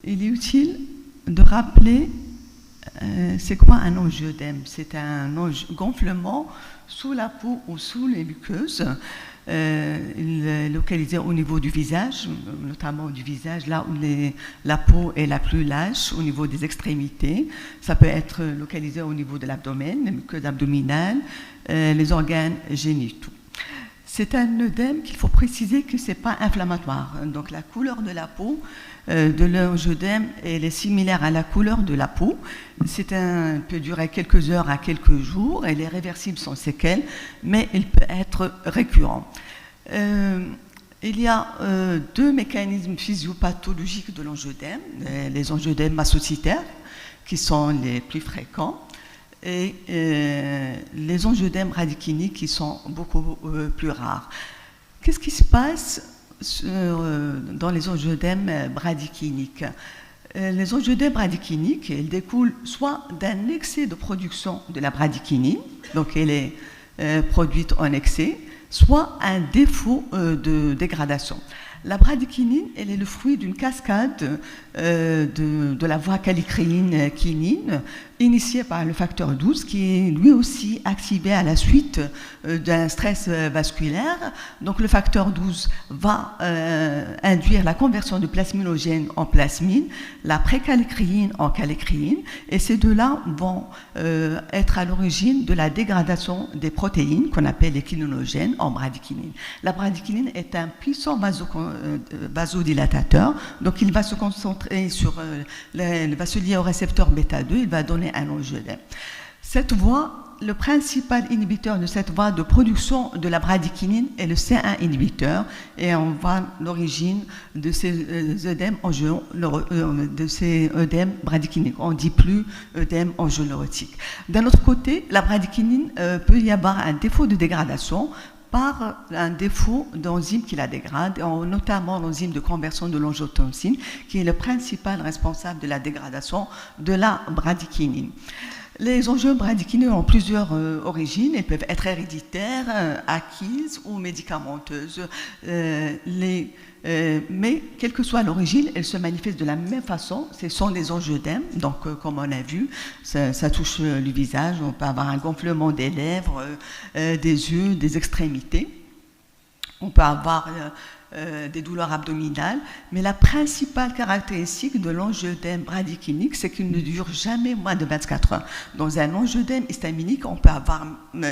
Il est utile de rappeler c'est quoi un angioedème. C'est un gonflement sous la peau ou sous les muqueuses. Il est localisé au niveau du visage, notamment du visage, là où la peau est la plus lâche, au niveau des extrémités. Ça peut être localisé au niveau de l'abdomen, les muqueuses abdominales, les organes génitaux. C'est un œdème qu'il faut préciser que ce n'est pas inflammatoire. Donc la couleur de la peau de l'angioedème elle est similaire à la couleur de la peau. Peut durer quelques heures à quelques jours. Elle est réversible sans séquelles, mais il peut être récurrent. Il y a deux mécanismes physiopathologiques de l'angioedème. Les angioedèmes mastocytaires, qui sont les plus fréquents, et les angioedèmes bradykiniques qui sont beaucoup plus rares. Qu'est-ce qui se passe dans les angioedèmes bradykiniques? Les angioedèmes bradykiniques, ils découlent soit d'un excès de production de la bradykinine, donc elle est produite en excès, soit un défaut de dégradation. La bradykinine, elle est le fruit d'une cascade de la voie kallikréine-kinine initiée par le facteur 12 qui est lui aussi activé à la suite d'un stress vasculaire. Donc le facteur 12 va induire la conversion de plasminogène en plasmine, la prékallikréine en kallikréine, et ces deux-là vont être à l'origine de la dégradation des protéines qu'on appelle les kininogènes en bradykinine. La bradykinine est un puissant vasodilatateur, donc il va se concentrer il va se lier au récepteur bêta-2, il va donner un angioedème. Cette voie, le principal inhibiteur de cette voie de production de la bradykinine est le C1 inhibiteur, et on voit l'origine de ces œdèmes bradykiniques. On ne dit plus œdème angioleurotique. D'un autre côté, la bradykinine peut y avoir un défaut de dégradation par un défaut d'enzyme qui la dégrade, notamment l'enzyme de conversion de l'angiotensine, qui est le principal responsable de la dégradation de la bradykinine. Les angioedèmes bradykinés ont plusieurs origines. Elles peuvent être héréditaires, acquises ou médicamenteuses. Mais quelle que soit l'origine, elles se manifestent de la même façon. Ce sont des angioedèmes. Donc, comme on a vu, ça touche le visage. On peut avoir un gonflement des lèvres, des yeux, des extrémités. On peut avoir des douleurs abdominales, mais la principale caractéristique de l'angioedème bradykinique, c'est qu'il ne dure jamais moins de 24 heures. Dans un angioedème histaminique, on peut avoir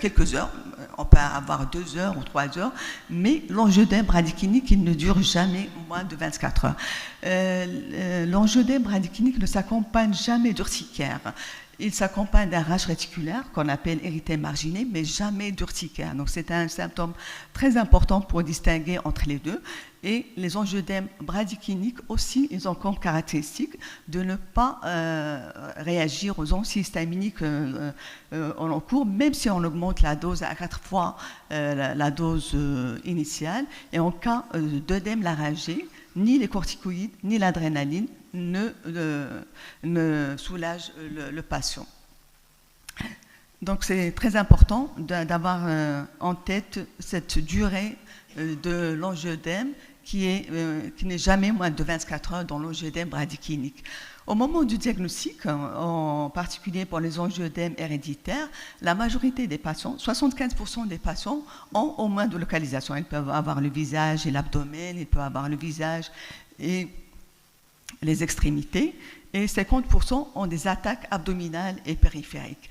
quelques heures, on peut avoir 2 heures ou 3 heures, mais l'angioedème bradykinique, il ne dure jamais moins de 24 heures. L'angioedème bradykinique ne s'accompagne jamais d'urticaire. Il s'accompagne d'un rash réticulaire qu'on appelle érythème marginé, mais jamais d'urticaire. Donc c'est un symptôme très important pour distinguer entre les deux. Et les angioedèmes bradykiniques aussi, ils ont comme caractéristique de ne pas réagir aux antihistaminiques en cours, même si on augmente la dose à 4 fois la dose initiale. Et en cas d'œdème laryngé, ni les corticoïdes ni l'adrénaline ne soulagent le patient. Donc c'est très important d'avoir en tête cette durée de l'angioedème qui n'est jamais moins de 24 heures dans l'angioedème bradykinique. Au moment du diagnostic, en particulier pour les angioedèmes héréditaires, la majorité des patients, 75% des patients, ont au moins de localisation. Ils peuvent avoir le visage et l'abdomen, ils peuvent avoir le visage et les extrémités, et 50% ont des attaques abdominales et périphériques.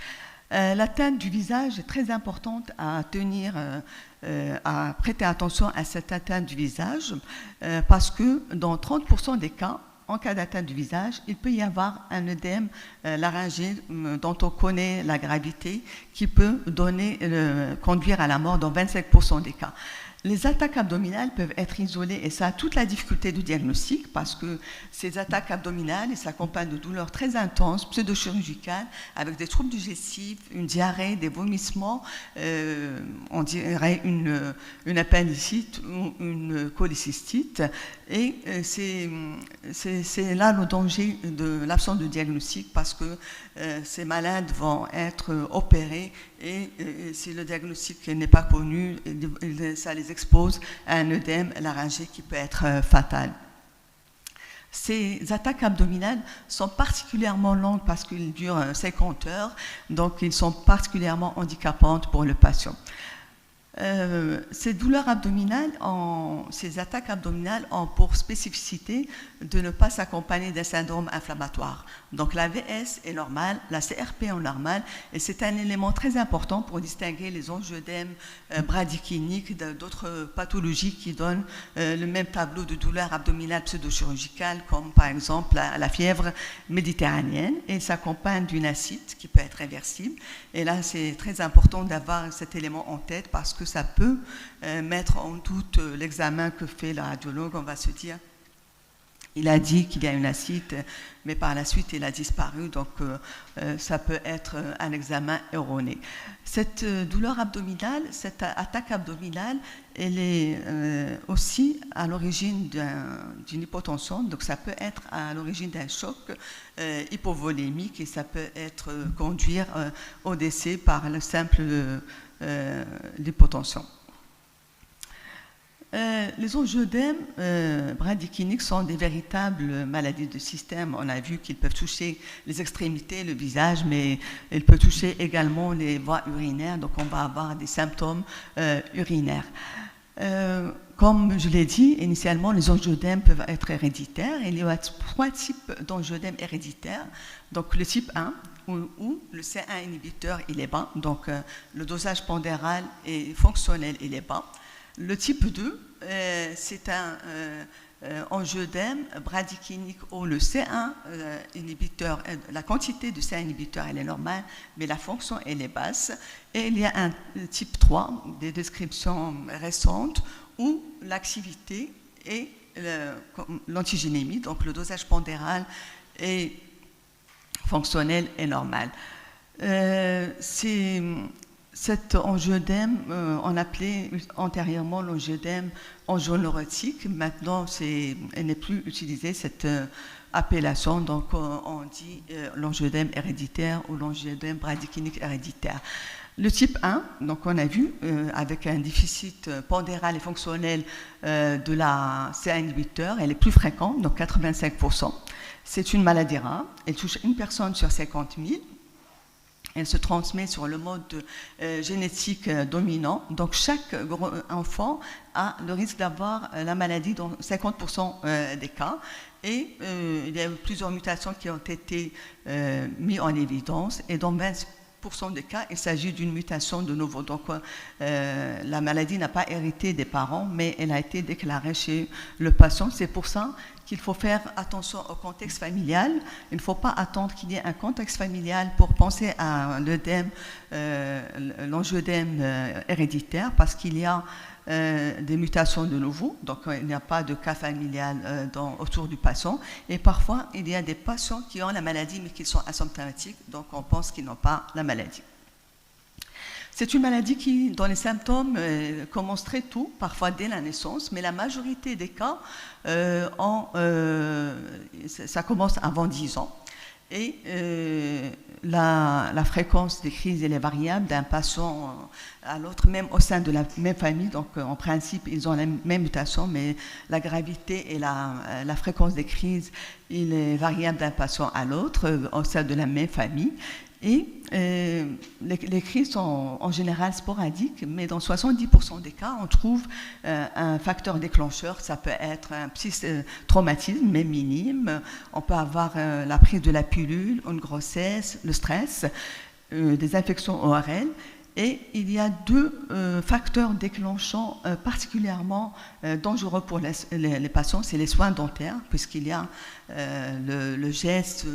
L'atteinte du visage est très importante à prêter attention à cette atteinte du visage, parce que dans 30% des cas, en cas d'atteinte du visage, il peut y avoir un œdème laryngé dont on connaît la gravité, qui peut conduire à la mort dans 25% des cas. Les attaques abdominales peuvent être isolées, et ça a toute la difficulté du diagnostic, parce que ces attaques abdominales s'accompagnent de douleurs très intenses, pseudo-chirurgicales, avec des troubles digestifs, une diarrhée, des vomissements, on dirait une appendicite ou une cholécystite. Et c'est là le danger de l'absence de diagnostic, parce que ces malades vont être opérés, et si le diagnostic n'est pas connu, ça les expose à un œdème laryngé qui peut être fatal. Ces attaques abdominales sont particulièrement longues parce qu'elles durent 50 heures, donc ils sont particulièrement handicapantes pour le patient. Ces douleurs abdominales, ces attaques abdominales ont pour spécificité de ne pas s'accompagner d'un syndrome inflammatoire. Donc la VS est normale, la CRP est normale, et c'est un élément très important pour distinguer les angioedèmes bradykéniques d'autres pathologies qui donnent le même tableau de douleur abdominale pseudo-chirurgicale, comme par exemple la fièvre méditerranéenne, et s'accompagne d'une acide qui peut être réversible. Et là, c'est très important d'avoir cet élément en tête parce que ça peut mettre en doute l'examen que fait le radiologue. On va se dire, il a dit qu'il y a une acide, mais par la suite, il a disparu. Donc, ça peut être un examen erroné. Cette douleur abdominale, cette attaque abdominale, elle est aussi à l'origine d'une hypotension. Donc, ça peut être à l'origine d'un choc hypovolémique et ça peut être conduire au décès par le simple l'hypotension. Les angioedèmes bradykéniques sont des véritables maladies de système. On a vu qu'ils peuvent toucher les extrémités, le visage, mais ils peuvent toucher également les voies urinaires. Donc, on va avoir des symptômes urinaires. Comme je l'ai dit, initialement, les angioedèmes peuvent être héréditaires. Il y a 3 types d'angioedèmes héréditaires. Donc, le type 1, où le C1 inhibiteur, il est bas. Donc, le dosage pondéral et fonctionnel, il est bas. Le type 2, c'est un angioedème bradykénique où le C1 inhibiteur, la quantité de C1 inhibiteur, elle est normale, mais la fonction, elle est basse. Et il y a un type 3, des descriptions récentes, où l'activité et l'antigénémie, donc le dosage pondéral et fonctionnel est normal. Cet angioedème, on appelait antérieurement l'angioedème angioneurotique. Maintenant, elle n'est plus utilisée, cette appellation. Donc, on dit l'angioedème héréditaire ou l'angioedème bradykénique héréditaire. Le type 1, donc on a vu, avec un déficit pondéral et fonctionnel de la C1 inhibiteur, elle est plus fréquente, donc 85%. C'est une maladie rare. Elle touche une personne sur 50 000. Elle se transmet sur le mode génétique dominant. Donc, chaque enfant a le risque d'avoir la maladie dans 50% des cas. Et il y a eu plusieurs mutations qui ont été mises en évidence. Et dans 20% des cas, il s'agit d'une mutation de nouveau. Donc, la maladie n'a pas hérité des parents, mais elle a été déclarée chez le patient. C'est pour ça qu'il faut faire attention au contexte familial. Il ne faut pas attendre qu'il y ait un contexte familial pour penser à l'angioedème héréditaire, parce qu'il y a des mutations de nouveau, donc il n'y a pas de cas familial autour du patient. Et parfois, il y a des patients qui ont la maladie, mais qui sont asymptomatiques, donc on pense qu'ils n'ont pas la maladie. C'est une maladie qui, dans les symptômes, commence très tôt, parfois dès la naissance, mais la majorité des cas, ça commence avant 10 ans. Et la fréquence des crises, elle est variable d'un patient à l'autre, même au sein de la même famille. Donc, en principe, ils ont la même mutation, mais la gravité et la fréquence des crises, il est variable d'un patient à l'autre, au sein de la même famille. Et les crises sont en général sporadiques, mais dans 70% des cas, on trouve un facteur déclencheur. Ça peut être un petit traumatisme, mais minime. On peut avoir la prise de la pilule, une grossesse, le stress, des infections ORL. Et il y a 2 facteurs déclenchants particulièrement dangereux pour les patients. C'est les soins dentaires, puisqu'il y a le geste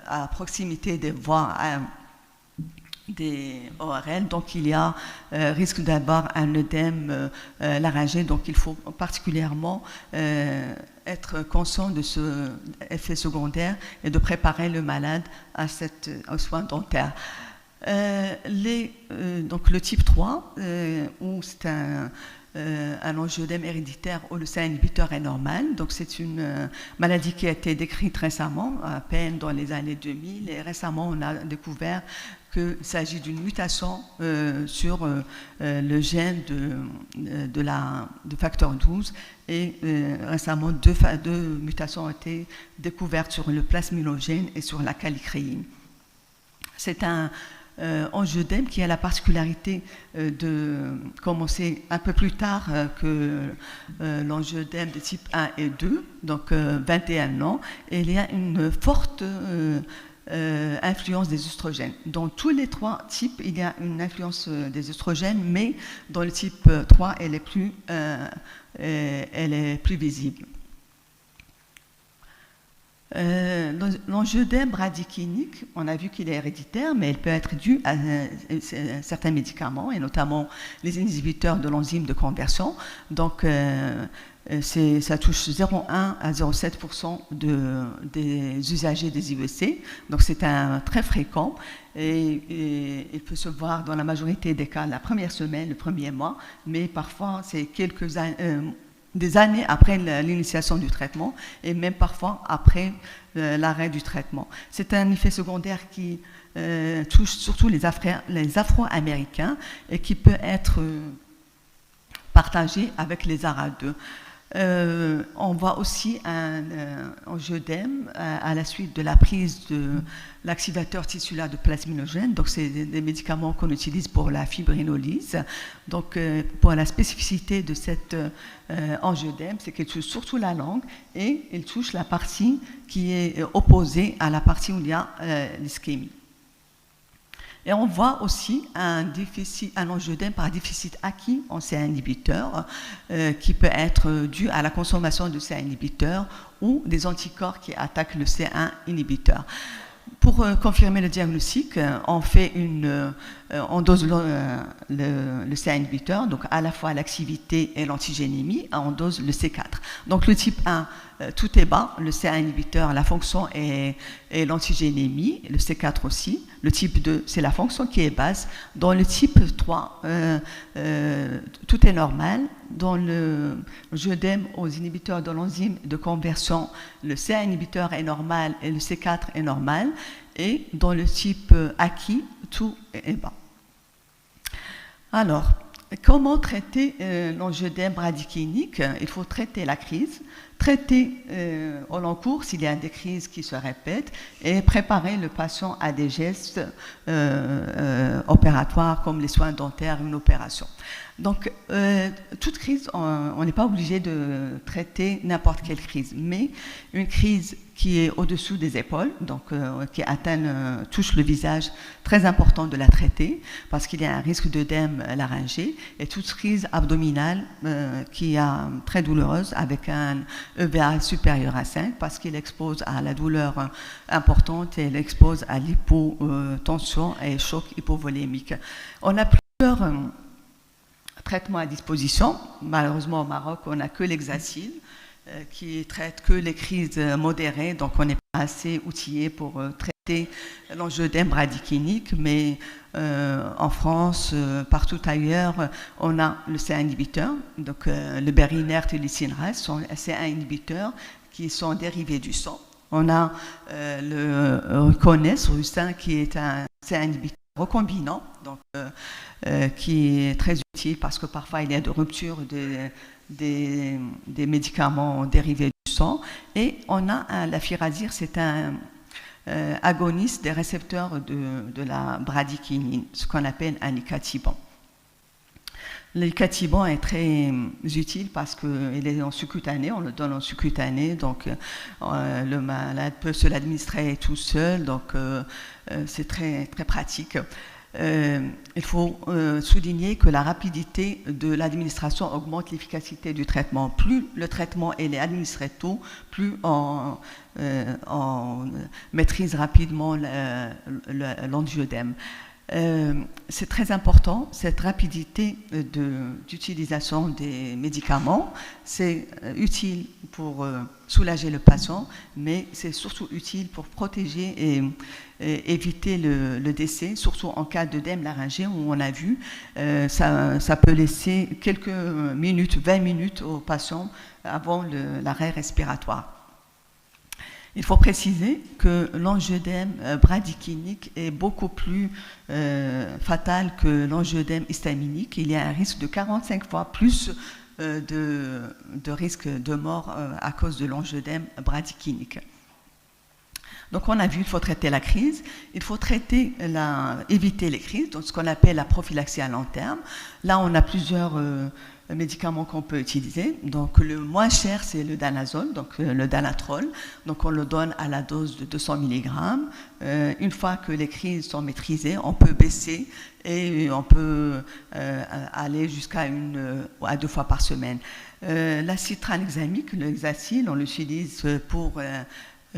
à proximité des voies des ORL. Donc, il y a risque d'avoir un œdème laryngé. Donc, il faut particulièrement être conscient de ce effet secondaire et de préparer le malade aux soins dentaires. Donc le type 3, où c'est un angioedème héréditaire où le C1 inhibiteur est normal. Donc c'est une maladie qui a été décrite récemment, à peine dans les années 2000. Et récemment, on a découvert qu'il s'agit d'une mutation sur le gène de facteur 12 et récemment deux mutations ont été découvertes sur le plasminogène et sur la kallikréine. C'est un angioedème qui a la particularité de commencer un peu plus tard que l'angioedème de type 1 et 2, donc 21 ans, et il y a une forte influence des œstrogènes. Dans tous les trois types, il y a une influence des œstrogènes, mais dans le type 3, elle est plus visible. L'angioedème bradykinique, on a vu qu'il est héréditaire, mais il peut être dû à certains médicaments, et notamment les inhibiteurs de l'enzyme de conversion. Donc, ça touche 0,1 à 0,7% des usagers des IEC. Donc, c'est très fréquent et il peut se voir dans la majorité des cas la première semaine, le premier mois, mais parfois, c'est des années après l'initiation du traitement et même parfois après l'arrêt du traitement. C'est un effet secondaire qui touche surtout les Afro-Américains et qui peut être partagé avec les Arabes. On voit aussi un angioedème à la suite de la prise de l'activateur tissulaire de plasminogène. Donc, c'est des médicaments qu'on utilise pour la fibrinolyse. Donc, pour la spécificité de cet angioedème, c'est qu'il touche surtout la langue et il touche la partie qui est opposée à la partie où il y a l'ischémie. Et on voit aussi un angioedème par déficit acquis en CA inhibiteur qui peut être dû à la consommation de CA inhibiteurs ou des anticorps qui attaquent le C1 inhibiteur. Pour confirmer le diagnostic, on dose le CA inhibiteur, donc à la fois l'activité et l'antigénémie, on dose le C4. Donc le type 1, tout est bas, le CA inhibiteur, la fonction est l'antigénémie, le C4 aussi. Le type 2, c'est la fonction qui est basse. Dans le type 3, tout est normal. Dans le angioedème aux inhibiteurs de l'enzyme de conversion, le CA inhibiteur est normal et le C4 est normal. Et dans le type acquis, tout est bas. Alors, comment traiter l'angioedème bradykinique? Il faut traiter la crise, traiter au long cours s'il y a des crises qui se répètent et préparer le patient à des gestes opératoires comme les soins dentaires, une opération. Donc, toute crise, on n'est pas obligé de traiter n'importe quelle crise, mais une crise qui est au-dessous des épaules, donc qui touche le visage, très important de la traiter parce qu'il y a un risque d'œdème laryngé, et toute crise abdominale qui est très douloureuse avec un EVA supérieur à 5 parce qu'il expose à la douleur importante et il expose à l'hypotension et choc hypovolémique. On a plusieurs traitements à disposition. Malheureusement, au Maroc, on n'a que l'Hexacil qui traite que les crises modérées, donc on n'est pas assez outillé pour traiter l'angioedème bradykinique, mais en France, partout ailleurs, on a le CA inhibiteur, donc le Berinert et le Cinras sont CA inhibiteurs qui sont dérivés du sang. On a le Ruconest, Rustin, qui est un CA inhibiteur recombinant, donc qui est très utile parce que parfois il y a de rupture des médicaments dérivés du sang. Et on a la Firazir, c'est un agoniste des récepteurs de la bradykinine, ce qu'on appelle un icatibant. L'icatibant est très utile parce qu'il est en subcutané, on le donne en subcutané, donc le malade peut se l'administrer tout seul, donc c'est très, très pratique. Il faut souligner que la rapidité de l'administration augmente l'efficacité du traitement. Plus le traitement est administré tôt, plus on maîtrise rapidement l'angioedème. C'est très important, cette rapidité d'utilisation des médicaments. C'est utile pour soulager le patient, mais c'est surtout utile pour protéger et éviter le décès, surtout en cas d'œdème laryngé où on a vu, ça peut laisser quelques minutes, 20 minutes au patient avant l'arrêt respiratoire. Il faut préciser que l'angioédème bradykinique est beaucoup plus fatal que l'angioédème histaminique. Il y a un risque de 45 fois plus de risque de mort à cause de l'angioédème bradykinique. Donc on a vu, il faut traiter la crise, il faut éviter les crises, donc ce qu'on appelle la prophylaxie à long terme. Là, on a plusieurs médicaments qu'on peut utiliser. Donc le moins cher, c'est le danazol, donc le danatrol. Donc on le donne à la dose de 200 mg. Une fois que les crises sont maîtrisées, on peut baisser et on peut aller jusqu'à 1 à 2 fois par semaine. L'acide tranexamique, le Hexacil, on l'utilise pour...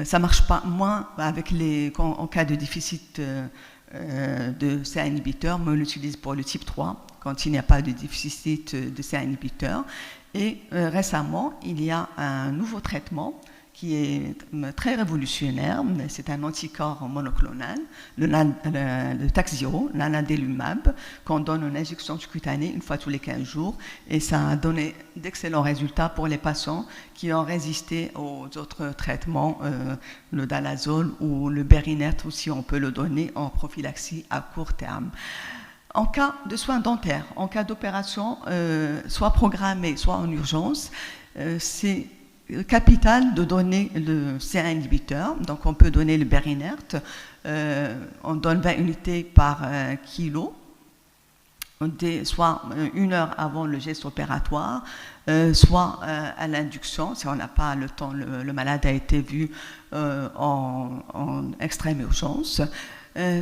ça ne marche pas moins avec en cas de déficit de CA inhibiteur, mais on l'utilise pour le type 3 quand il n'y a pas de déficit de CA inhibiteur. Et récemment, il y a un nouveau traitement qui est très révolutionnaire. C'est un anticorps monoclonal, le Takhzyro, l'anadelumab, qu'on donne en injection cutanée une fois tous les 15 jours. Et ça a donné d'excellents résultats pour les patients qui ont résisté aux autres traitements, le danazol ou le Berinert aussi, on peut le donner en prophylaxie à court terme. En cas de soins dentaires, en cas d'opération, soit programmée, soit en urgence, c'est capital de donner le CA inhibiteur. Donc on peut donner le Berinert, on donne 20 unités par kilo, soit 1 heure avant le geste opératoire, soit à l'induction, si on n'a pas le temps, le malade a été vu en extrême urgence.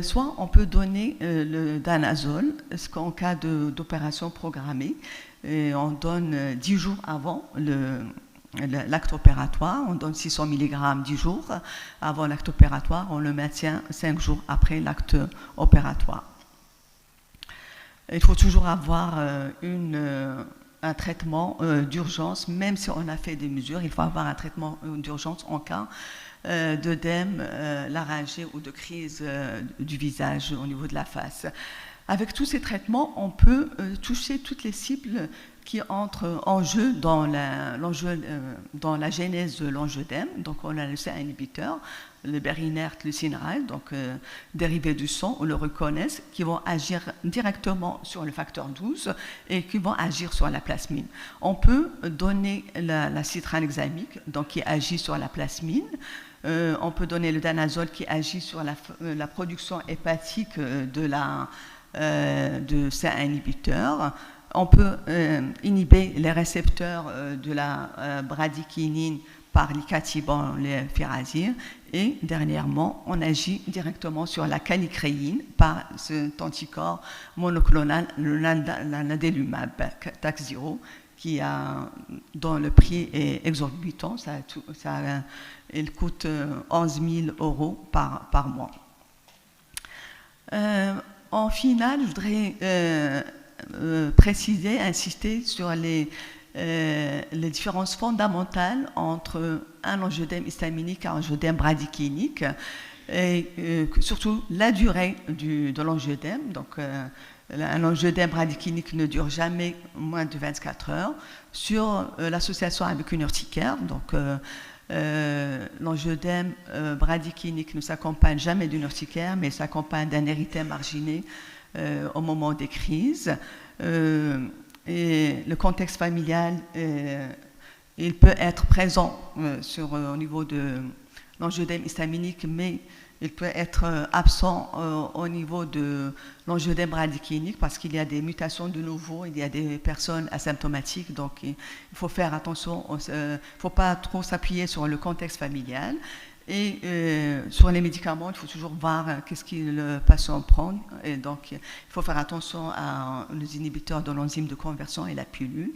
Soit on peut donner le danazol en cas d'opération programmée. Et on donne 10 jours avant l'acte opératoire, on donne 600 mg 10 jours avant l'acte opératoire, on le maintient 5 jours après l'acte opératoire. Il faut toujours avoir un traitement d'urgence, même si on a fait des mesures, il faut avoir un traitement d'urgence en cas d'œdème laryngé ou de crise du visage au niveau de la face. Avec tous ces traitements, on peut toucher toutes les cibles qui entrent en jeu dans la genèse de l'angioédème. Donc on a le CA inhibiteur, le Berinert, le Cinral, donc dérivés du sang, on le reconnaisse, qui vont agir directement sur le facteur 12 et qui vont agir sur la plasmine. On peut donner l'acide tranexamique, donc qui agit sur la plasmine. On peut donner le danazol qui agit sur la production hépatique de CA inhibiteur. On peut inhiber les récepteurs de la bradykinine par l'icatibant, les furazir. Et dernièrement, on agit directement sur la canicréine par cet anticorps monoclonal, l'anadelumab, Takhzyro, dont le prix est exorbitant. Il coûte 11 000 € par mois. En finale, je voudrais préciser, insister sur les différences fondamentales entre un angioédème histaminique et un angioédème bradykinique, et surtout la durée de l'angioédème. Donc, un angioédème bradykinique ne dure jamais moins de 24 heures. Sur l'association avec une urticaire, donc l'angioédème bradykinique ne s'accompagne jamais d'une urticaire, mais s'accompagne d'un érythème marginé au moment des crises. Et le contexte familial, il peut être présent au niveau de l'angioédème histaminique, mais il peut être absent au niveau de l'angioédème bradykinique parce qu'il y a des mutations de nouveau, il y a des personnes asymptomatiques, donc il faut faire attention, il ne faut pas trop s'appuyer sur le contexte familial. Et sur les médicaments, il faut toujours voir qu'est-ce que le patient prend. Et donc, il faut faire attention aux inhibiteurs de l'enzyme de conversion et la pilule.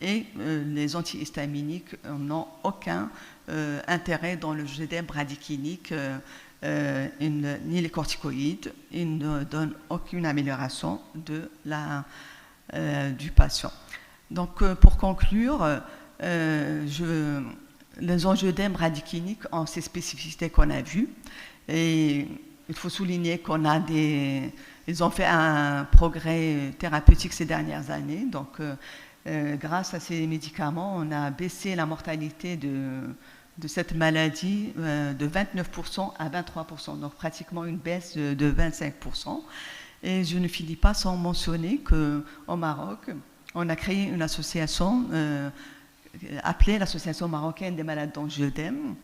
Et les antihistaminiques n'ont aucun intérêt dans le angioédème bradykinique, ni les corticoïdes. Ils ne donnent aucune amélioration du patient. Donc, pour conclure, les angioédèmes bradykiniques ont ces spécificités qu'on a vues. Et il faut souligner ils ont fait un progrès thérapeutique ces dernières années. Donc, grâce à ces médicaments, on a baissé la mortalité de cette maladie de 29% à 23%, donc pratiquement une baisse de 25%. Et je ne finis pas sans mentionner qu'au Maroc, on a créé une association appelée l'Association marocaine des malades d'angioedème.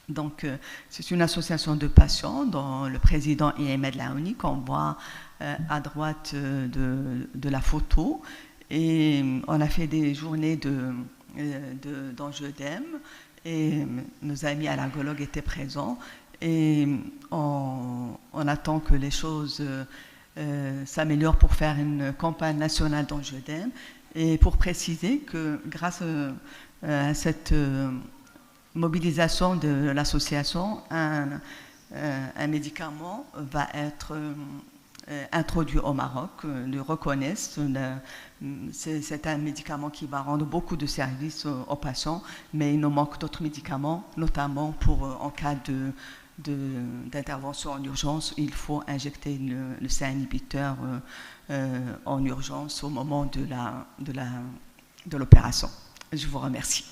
Donc, c'est une association de patients dont le président est Ahmed Laouni, qu'on voit à droite de la photo. Et on a fait des journées d'angioedème et nos amis allergologues étaient présents. Et on attend que les choses s'améliorent pour faire une campagne nationale d'angioedème. Et pour préciser que grâce à cette mobilisation de l'association, un médicament va être introduit au Maroc, le reconnaissent. C'est un médicament qui va rendre beaucoup de services aux patients, mais il nous manque d'autres médicaments, notamment en cas d'intervention en urgence. Il faut injecter le C inhibiteur en urgence au moment de l'opération. Je vous remercie.